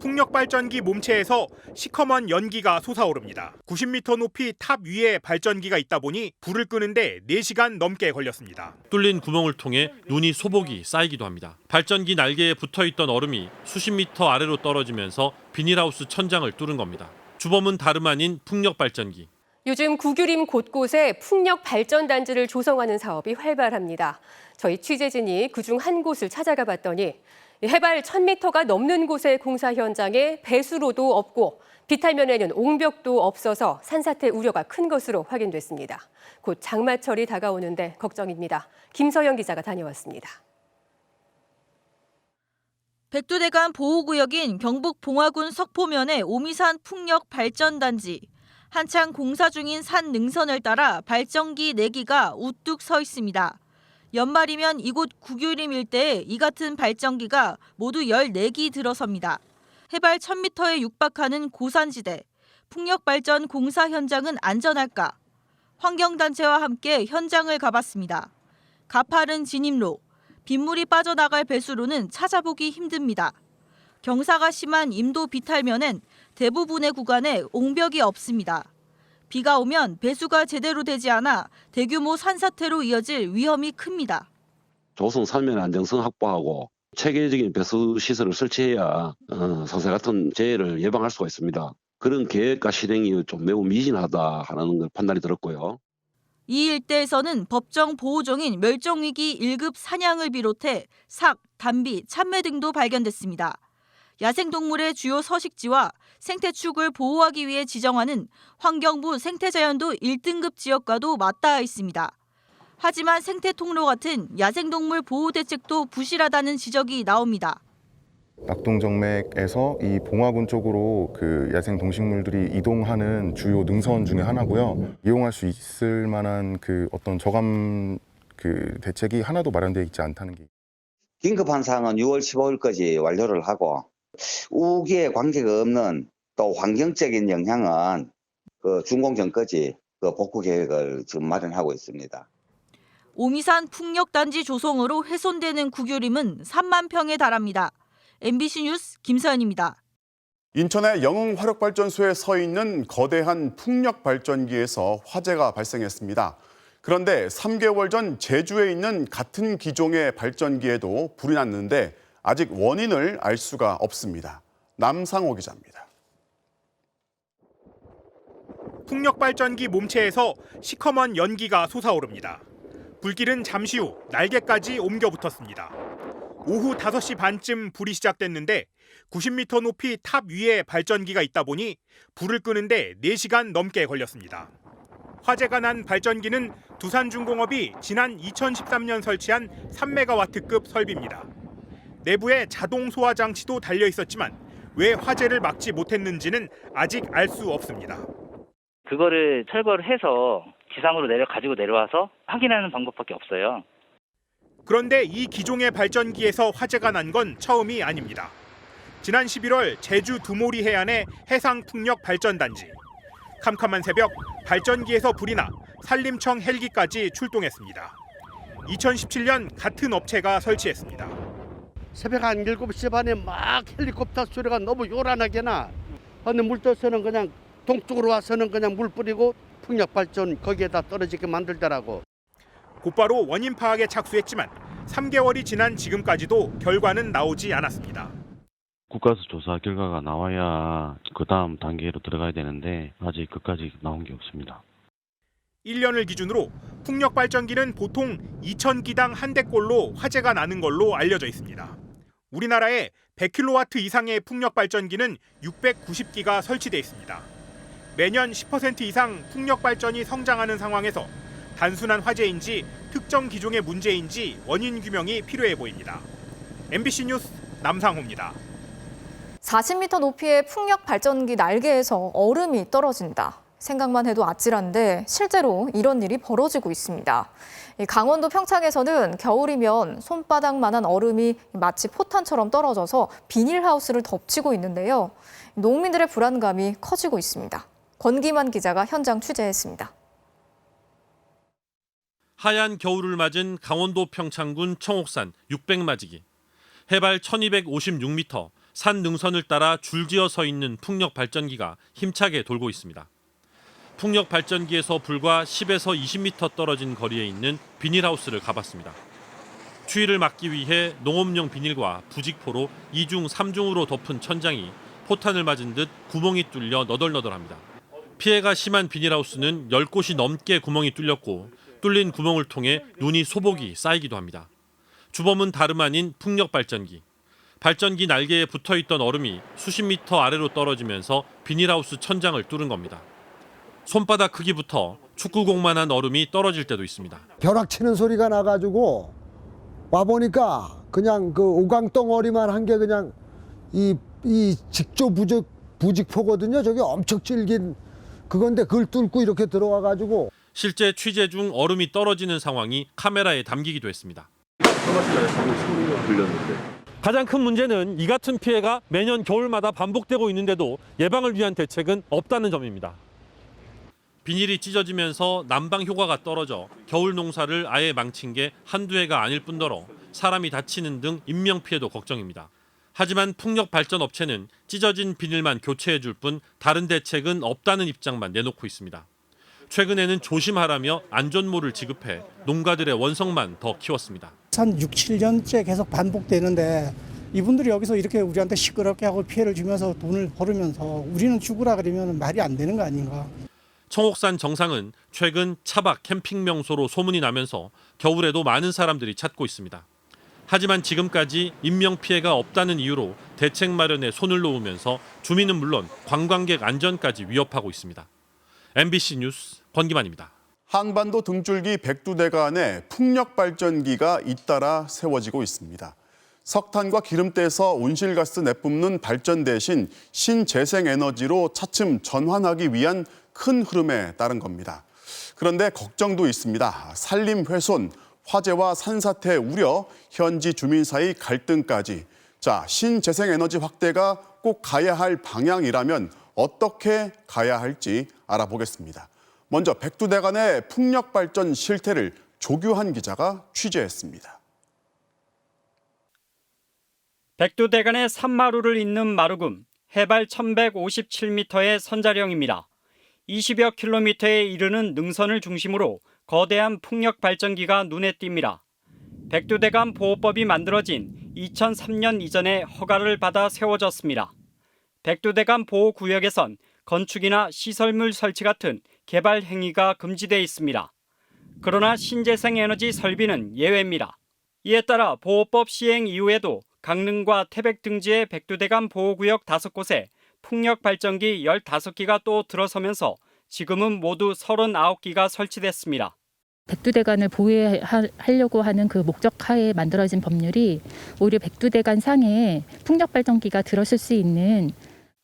풍력발전기 몸체에서 시커먼 연기가 솟아오릅니다. 90m 높이 탑 위에 발전기가 있다 보니 불을 끄는데 4시간 넘게 걸렸습니다. 뚫린 구멍을 통해 눈이 소복이 쌓이기도 합니다. 발전기 날개에 붙어있던 얼음이 수십 미터 아래로 떨어지면서 비닐하우스 천장을 뚫은 겁니다. 주범은 다름 아닌 풍력발전기. 요즘 구규림 곳곳에 풍력발전단지를 조성하는 사업이 활발합니다. 저희 취재진이 그중 한 곳을 찾아가 봤더니 해발 1000m가 넘는 곳의 공사 현장에 배수로도 없고 비탈면에는 옹벽도 없어서 산사태 우려가 큰 것으로 확인됐습니다. 곧 장마철이 다가오는데 걱정입니다. 김서영 기자가 다녀왔습니다. 백두대간 보호구역인 경북 봉화군 석포면의 오미산 풍력발전단지. 한창 공사 중인 산 능선을 따라 발전기 4기가 우뚝 서 있습니다. 연말이면 이곳 구규림 일대에 이 같은 발전기가 모두 14기 들어섭니다. 해발 1000m에 육박하는 고산지대, 풍력발전 공사 현장은 안전할까? 환경단체와 함께 현장을 가봤습니다. 가파른 진입로, 빗물이 빠져나갈 배수로는 찾아보기 힘듭니다. 경사가 심한 임도 비탈면엔 대부분의 구간에 옹벽이 없습니다. 비가 오면 배수가 제대로 되지 않아 대규모 산사태로 이어질 위험이 큽니다. 조성 살면 안정성 확보하고 체계적인 배수 시설을 설치해야 상세 같은 재해를 예방할 수가 있습니다. 그런 계획과 실행이 좀 매우 미진하다 하는 판단이 들었고요. 이 일대에서는 법정 보호종인 멸종위기 1급 사냥을 비롯해 삭, 담비, 참매 등도 발견됐습니다. 야생동물의 주요 서식지와 생태축을 보호하기 위해 지정하는 환경부 생태자연도 1등급 지역과도 맞닿아 있습니다. 하지만 생태통로 같은 야생동물 보호 대책도 부실하다는 지적이 나옵니다. 낙동정맥에서 이 봉화군 쪽으로 그 야생 동식물들이 이동하는 주요 능선 중에 하나고요. 이용할 수 있을 만한 그 어떤 저감 그 대책이 하나도 마련되어 있지 않다는 게. 긴급한 사항은 6월 15일까지 완료를 하고 우기에 관계가 없는 또 환경적인 영향은 준공 전까지 복구 계획을 지금 마련하고 있습니다. 오미산 풍력단지 조성으로 훼손되는 구규림은 3만 평에 달합니다. MBC 뉴스 김서연입니다. 인천의 영흥 화력발전소에 서 있는 거대한 풍력발전기에서 화재가 발생했습니다. 그런데 3개월 전 제주에 있는 같은 기종의 발전기에도 불이 났는데 아직 원인을 알 수가 없습니다. 남상호 기자입니다. 풍력발전기 몸체에서 시커먼 연기가 솟아오릅니다. 불길은 잠시 후 날개까지 옮겨 붙었습니다. 오후 5시 반쯤 불이 시작됐는데 90m 높이 탑 위에 발전기가 있다 보니 불을 끄는데 4시간 넘게 걸렸습니다. 화재가 난 발전기는 두산중공업이 지난 2013년 설치한 3메가와트급 설비입니다. 내부에 자동 소화 장치도 달려 있었지만 왜 화재를 막지 못했는지는 아직 알 수 없습니다. 그거를 철거를 해서 지상으로 가지고 내려와서 확인하는 방법밖에 없어요. 그런데 이 기종의 발전기에서 화재가 난 건 처음이 아닙니다. 지난 11월 제주 두모리 해안의 해상풍력 발전단지. 캄캄한 새벽 발전기에서 불이 나 산림청 헬기까지 출동했습니다. 2017년 같은 업체가 설치했습니다. 새벽 한 7시 반에 막 헬리콥터 소리가 너무 요란하게 나. 근데 물떠서는 그냥 동쪽으로 와서는 그냥 물 뿌리고 풍력발전 거기에다 떨어지게 만들더라고. 곧바로 원인 파악에 착수했지만 3개월이 지난 지금까지도 결과는 나오지 않았습니다. 국가수 조사 결과가 나와야 그 다음 단계로 들어가야 되는데 아직 끝까지 나온 게 없습니다. 1년을 기준으로 풍력발전기는 보통 2,000기당 한 대꼴로 화재가 나는 걸로 알려져 있습니다. 우리나라에 100kW 이상의 풍력발전기는 690기가 설치돼 있습니다. 매년 10% 이상 풍력발전이 성장하는 상황에서 단순한 화재인지 특정 기종의 문제인지 원인 규명이 필요해 보입니다. MBC 뉴스 남상호입니다. 40m 높이의 풍력 발전기 날개에서 얼음이 떨어진다. 생각만 해도 아찔한데 실제로 이런 일이 벌어지고 있습니다. 강원도 평창에서는 겨울이면 손바닥만한 얼음이 마치 포탄처럼 떨어져서 비닐하우스를 덮치고 있는데요. 농민들의 불안감이 커지고 있습니다. 권기만 기자가 현장 취재했습니다. 하얀 겨울을 맞은 강원도 평창군 청옥산 600마지기. 해발 1256m, 산 능선을 따라 줄지어 서 있는 풍력 발전기가 힘차게 돌고 있습니다. 풍력 발전기에서 불과 10에서 20m 떨어진 거리에 있는 비닐하우스를 가봤습니다. 추위를 막기 위해 농업용 비닐과 부직포로 2중, 3중으로 덮은 천장이 포탄을 맞은 듯 구멍이 뚫려 너덜너덜합니다. 피해가 심한 비닐하우스는 10곳이 넘게 구멍이 뚫렸고 뚫린 구멍을 통해 눈이 소복이 쌓이기도 합니다. 주범은 다름 아닌 풍력 발전기. 발전기 날개에 붙어있던 얼음이 수십 미터 아래로 떨어지면서 비닐하우스 천장을 뚫은 겁니다. 손바닥 크기부터 축구공만한 얼음이 떨어질 때도 있습니다. 벼락 치는 소리가 나가지고 와보니까 그냥 그 오강 덩어리만 한 게 그냥 이 직조 부직포거든요. 저게 엄청 질긴 그건데 그걸 뚫고 이렇게 들어와가지고. 실제 취재 중 얼음이 떨어지는 상황이 카메라에 담기기도 했습니다. 가장 큰 문제는 이 같은 피해가 매년 겨울마다 반복되고 있는데도 예방을 위한 대책은 없다는 점입니다. 비닐이 찢어지면서 난방 효과가 떨어져 겨울 농사를 아예 망친 게 한두 해가 아닐 뿐더러 사람이 다치는 등 인명피해도 걱정입니다. 하지만 풍력 발전 업체는 찢어진 비닐만 교체해 줄 뿐 다른 대책은 없다는 입장만 내놓고 있습니다. 최근에는 조심하라며 안전모를 지급해 농가들의 원성만 더 키웠습니다. 한 6, 7년째 계속 반복되는데 이분들이 여기서 이렇게 우리한테 시끄럽게 하고 피해를 주면서 돈을 벌으면서 우리는 죽으라 그러면 말이 안 되는 거 아닌가. 청옥산 정상은 최근 차박 캠핑 명소로 소문이 나면서 겨울에도 많은 사람들이 찾고 있습니다. 하지만 지금까지 인명피해가 없다는 이유로 대책 마련에 손을 놓으면서 주민은 물론 관광객 안전까지 위협하고 있습니다. MBC 뉴스 권기만입니다. 한반도 등줄기 백두대간에 풍력발전기가 잇따라 세워지고 있습니다. 석탄과 기름때에서 온실가스 내뿜는 발전 대신 신재생에너지로 차츰 전환하기 위한 큰 흐름에 따른 겁니다. 그런데 걱정도 있습니다. 산림 훼손, 화재와 산사태 우려, 현지 주민 사이 갈등까지. 자, 신재생에너지 확대가 꼭 가야 할 방향이라면 어떻게 가야 할지 알아보겠습니다. 먼저 백두대간의 풍력발전 실태를 조규환 기자가 취재했습니다. 백두대간의 산마루를 잇는 마루금, 해발 1157m의 선자령입니다. 20여 킬로미터에 이르는 능선을 중심으로 거대한 풍력 발전기가 눈에 띕니다. 백두대간 보호법이 만들어진 2003년 이전에 허가를 받아 세워졌습니다. 백두대간 보호구역에선 건축이나 시설물 설치 같은 개발 행위가 금지돼 있습니다. 그러나 신재생에너지 설비는 예외입니다. 이에 따라 보호법 시행 이후에도 강릉과 태백 등지의 백두대간 보호구역 5곳에 풍력 발전기 15기가 또 들어서면서 지금은 모두 39기가 설치됐습니다. 백두대간을 보호하려고 하는 그 목적 하에 만들어진 법률이 오히려 백두대간 상에 풍력 발전기가 들어설 수 있는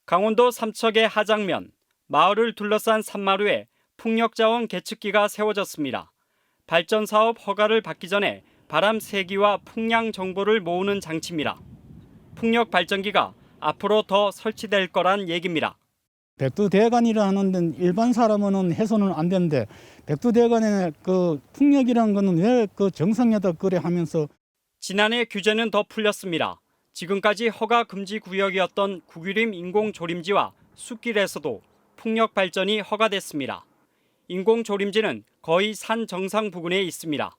강원도 삼척의 하장면, 마을을 둘러싼 산마루에 풍력자원 계측기가 세워졌습니다. 발전 사업 허가를 받기 전에 바람 세기와 풍량 정보를 모으는 장치입니다. 풍력 발전기가 앞으로 더 설치될 거란 얘기입니다. 백두대간이라 하는 일반 사람은 해서는 안 되는데 백두대간의 그 풍력이라는 거는 왜 그 정상에다 그래 하면서 지난해 규제는 더 풀렸습니다. 지금까지 허가 금지 구역이었던 구기림 인공조림지와 숲길에서도 풍력 발전이 허가됐습니다. 인공조림지는 거의 산 정상 부근에 있습니다.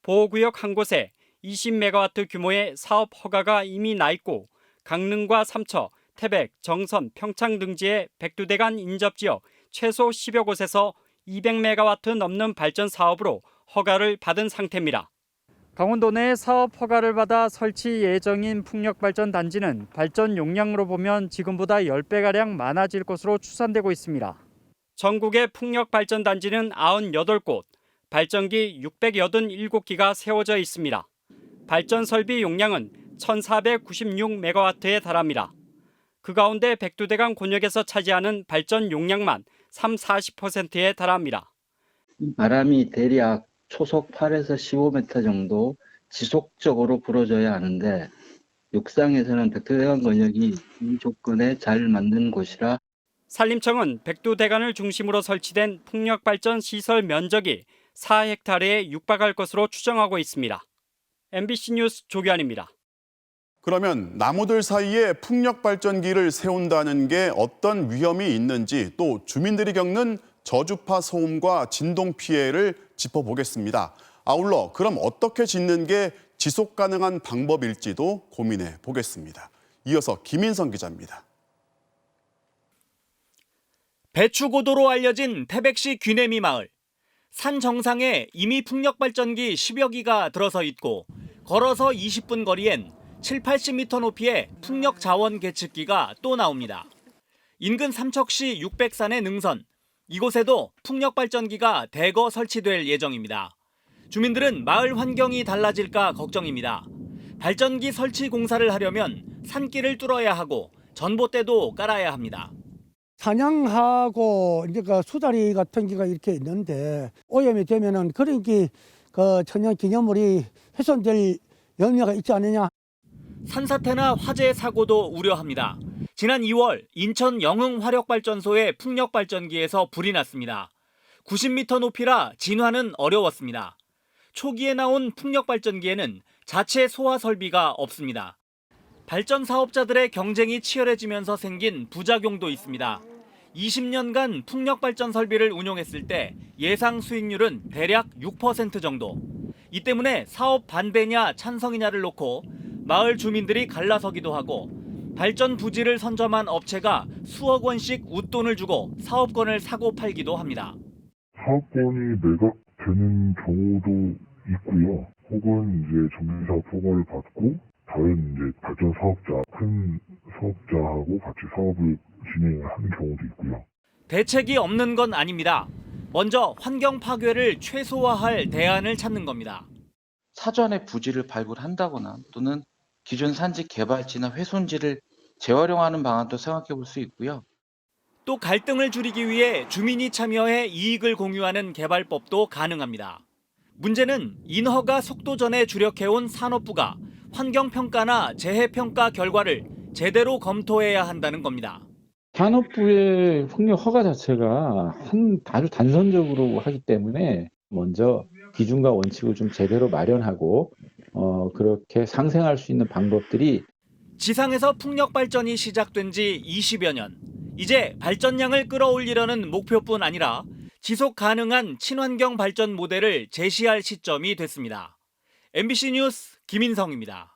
보호구역 한 곳에 20메가와트 규모의 사업 허가가 이미 나 있고 강릉과 삼척, 태백, 정선, 평창 등지의 백두대간 인접지역 최소 10여 곳에서 200메가와트 넘는 발전 사업으로 허가를 받은 상태입니다. 강원도 내 사업 허가를 받아 설치 예정인 풍력발전 단지는 발전 용량으로 보면 지금보다 10배가량 많아질 것으로 추산되고 있습니다. 전국의 풍력발전 단지는 98곳, 발전기 687기가 세워져 있습니다. 발전 설비 용량은 1496메가와트에 달합니다. 그 가운데 백두대간 곤역에서 차지하는 발전 용량만 40%에 달합니다. 바람이 대략 초속 8에서 15m 정도 지속적으로 불어줘야 하는데 육상에서는 백두대간 곤역이 이 조건에 잘 맞는 곳이라 산림청은 백두대간을 중심으로 설치된 풍력발전 시설 면적이 4헥타르에 육박할 것으로 추정하고 있습니다. MBC 뉴스 조규환입니다. 그러면 나무들 사이에 풍력 발전기를 세운다는 게 어떤 위험이 있는지 또 주민들이 겪는 저주파 소음과 진동 피해를 짚어보겠습니다. 아울러 그럼 어떻게 짓는 게 지속 가능한 방법일지도 고민해 보겠습니다. 이어서 김인성 기자입니다. 배추고도로 알려진 태백시 귀내미 마을. 산 정상에 이미 풍력 발전기 10여 기가 들어서 있고 걸어서 20분 거리엔 7, 80m 높이의 풍력 자원 계측기가 또 나옵니다. 인근 삼척시 600산의 능선. 이곳에도 풍력 발전기가 대거 설치될 예정입니다. 주민들은 마을 환경이 달라질까 걱정입니다. 발전기 설치 공사를 하려면 산길을 뚫어야 하고 전봇대도 깔아야 합니다. 사냥하고 이제 그 수다리 같은 게가 이렇게 있는데 오염이 되면은 그런 게 그 천연 기념물이 훼손될 염려가 있지 않느냐. 산사태나 화재 사고도 우려합니다. 지난 2월 인천 영흥 화력발전소의 풍력 발전기에서 불이 났습니다. 90m 높이라 진화는 어려웠습니다. 초기에 나온 풍력 발전기에는 자체 소화 설비가 없습니다. 발전 사업자들의 경쟁이 치열해지면서 생긴 부작용도 있습니다. 20년간 풍력 발전 설비를 운용했을 때 예상 수익률은 대략 6% 정도. 이 때문에 사업 반대냐 찬성이냐를 놓고 마을 주민들이 갈라서기도 하고 발전 부지를 선점한 업체가 수억 원씩 웃돈을 주고 사업권을 사고 팔기도 합니다. 사업권이 매각되는 경우도 있고요. 혹은 이제 정비사업 허가를 받고 다른 이제 발전 사업자, 큰 사업자하고 같이 사업을 진행을 하는 경우도 있고요. 대책이 없는 건 아닙니다. 먼저 환경 파괴를 최소화할 대안을 찾는 겁니다. 사전에 부지를 발굴한다거나 또는 기존 산지 개발지나 훼손지를 재활용하는 방안도 생각해 볼 수 있고요. 또 갈등을 줄이기 위해 주민이 참여해 이익을 공유하는 개발법도 가능합니다. 문제는 인허가 속도전에 주력해온 산업부가 환경평가나 재해평가 결과를 제대로 검토해야 한다는 겁니다. 산업부의 풍력 허가 자체가 아주 단선적으로 하기 때문에 먼저 기준과 원칙을 좀 제대로 마련하고 그렇게 상생할 수 있는 방법들이 지상에서 풍력 발전이 시작된 지 20여 년. 이제 발전량을 끌어올리려는 목표뿐 아니라 지속 가능한 친환경 발전 모델을 제시할 시점이 됐습니다. MBC 뉴스 김인성입니다.